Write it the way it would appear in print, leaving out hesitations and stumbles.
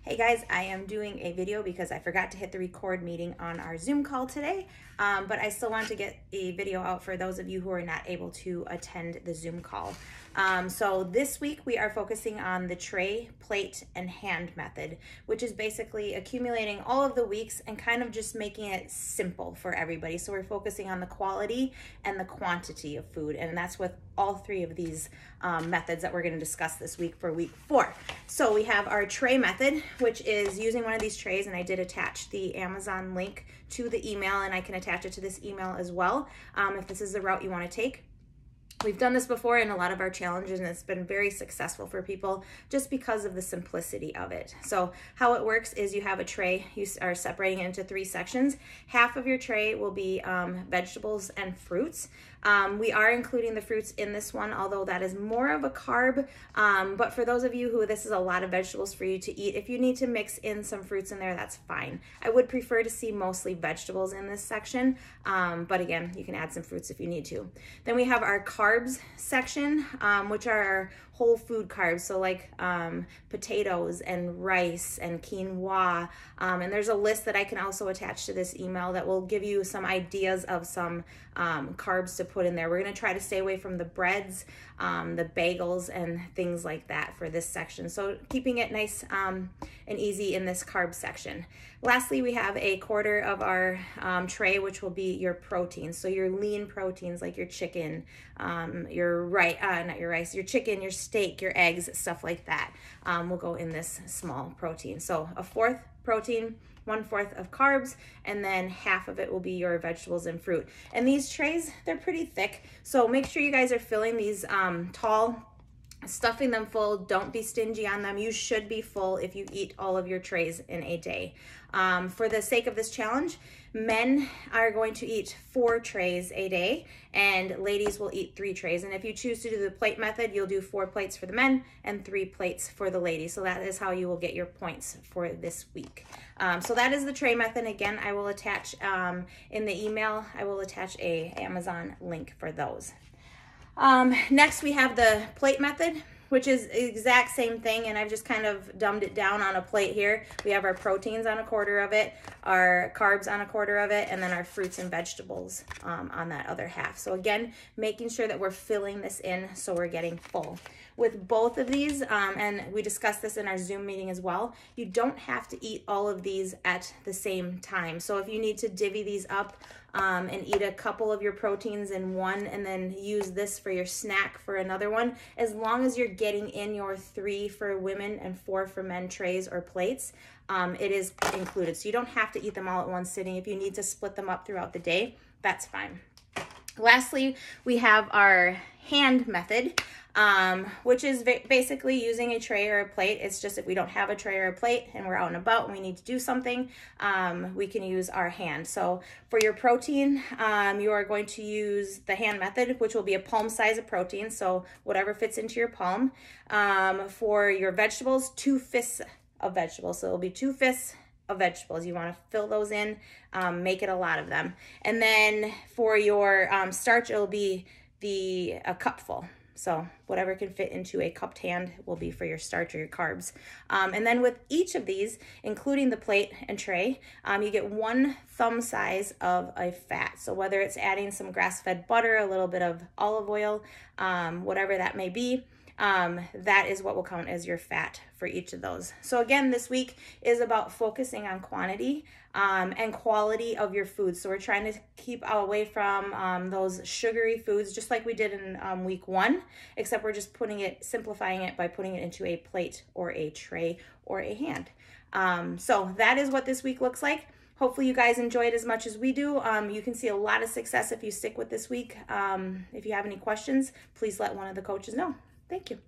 Hey guys, I am doing a video because I forgot to hit the record meeting on our Zoom call today, but I still want to get a video out for those of you who are not able to attend the Zoom call. So this week we are focusing on the tray, plate, and hand method, which is basically accumulating all of the weeks and kind of just making it simple for everybody. So we're focusing on the quality and the quantity of food, and that's with all three of these methods that we're going to discuss this week for week 4. So we have our tray method, which is using one of these trays, and I did attach the Amazon link to the email, and I can attach it to this email as well if this is the route you want to take. We've done this before in a lot of our challenges, and it's been very successful for people just because of the simplicity of it. So how it works is you have a tray, you are separating it into 3 sections. Half of your tray will be vegetables and fruits. We are including the fruits in this one, although that is more of a carb. But for those of you who this is a lot of vegetables for you to eat, if you need to mix in some fruits in there, that's fine. I would prefer to see mostly vegetables in this section, but again, you can add some fruits if you need to. Then we have our carbs section, which are our whole food carbs, so like potatoes and rice and quinoa, and there's a list that I can also attach to this email that will give you some ideas of some carbs to put in there. We're going to try to stay away from the breads, the bagels, and things like that for this section, so keeping it nice and easy in this carb section. Lastly, we have a quarter of our tray, which will be your proteins, so your lean proteins like your chicken, your chicken, your steak, your eggs, stuff like that will go in this small protein. So a fourth protein, 1/4 of carbs, and then half of it will be your vegetables and fruit. And these trays, they're pretty thick, so make sure you guys are filling these tall, stuffing them full. Don't be stingy on them. You should be full if you eat all of your trays in a day. For the sake of this challenge, men are going to eat 4 trays a day, and ladies will eat 3 trays. And if you choose to do the plate method, you'll do 4 plates for the men and 3 plates for the ladies. So that is how you will get your points for this week. So that is the tray method. Again, I will attach in the email, I will attach a Amazon link for those. Next, we have the plate method, which is the exact same thing, and I've just kind of dumbed it down on a plate here. We have our proteins on 1/4 of it, our carbs on 1/4 of it, and then our fruits and vegetables on that other half. So again, making sure that we're filling this in so we're getting full. With both of these, and we discussed this in our Zoom meeting as well, you don't have to eat all of these at the same time. So if you need to divvy these up and eat a couple of your proteins in one and then use this for your snack for another one, as long as you're getting in your 3 for women and 4 for men trays or plates, it is included. So you don't have to eat them all at one sitting. If you need to split them up throughout the day, that's fine. Lastly, we have our hand method, which is basically using a tray or a plate. It's just if we don't have a tray or a plate and we're out and about and we need to do something, we can use our hand. So for your protein, you are going to use the hand method, which will be a palm size of protein, so whatever fits into your palm. For your vegetables, 2 fists of vegetables, so it'll be 2 fists of vegetables. You want to fill those in, make it a lot of them. And then for your starch, it'll be a cupful. So whatever can fit into a cupped hand will be for your starch or your carbs. And then with each of these, including the plate and tray, you get 1 thumb size of a fat. So whether it's adding some grass-fed butter, a little bit of olive oil, whatever that may be, that is what will count as your fat for each of those. So again, this week is about focusing on quantity and quality of your food. So we're trying to keep away from those sugary foods, just like we did in week 1, except we're just simplifying it by putting it into a plate or a tray or a hand. So that is what this week looks like. Hopefully you guys enjoy it as much as we do. You can see a lot of success if you stick with this week. If you have any questions, please let one of the coaches know. Thank you.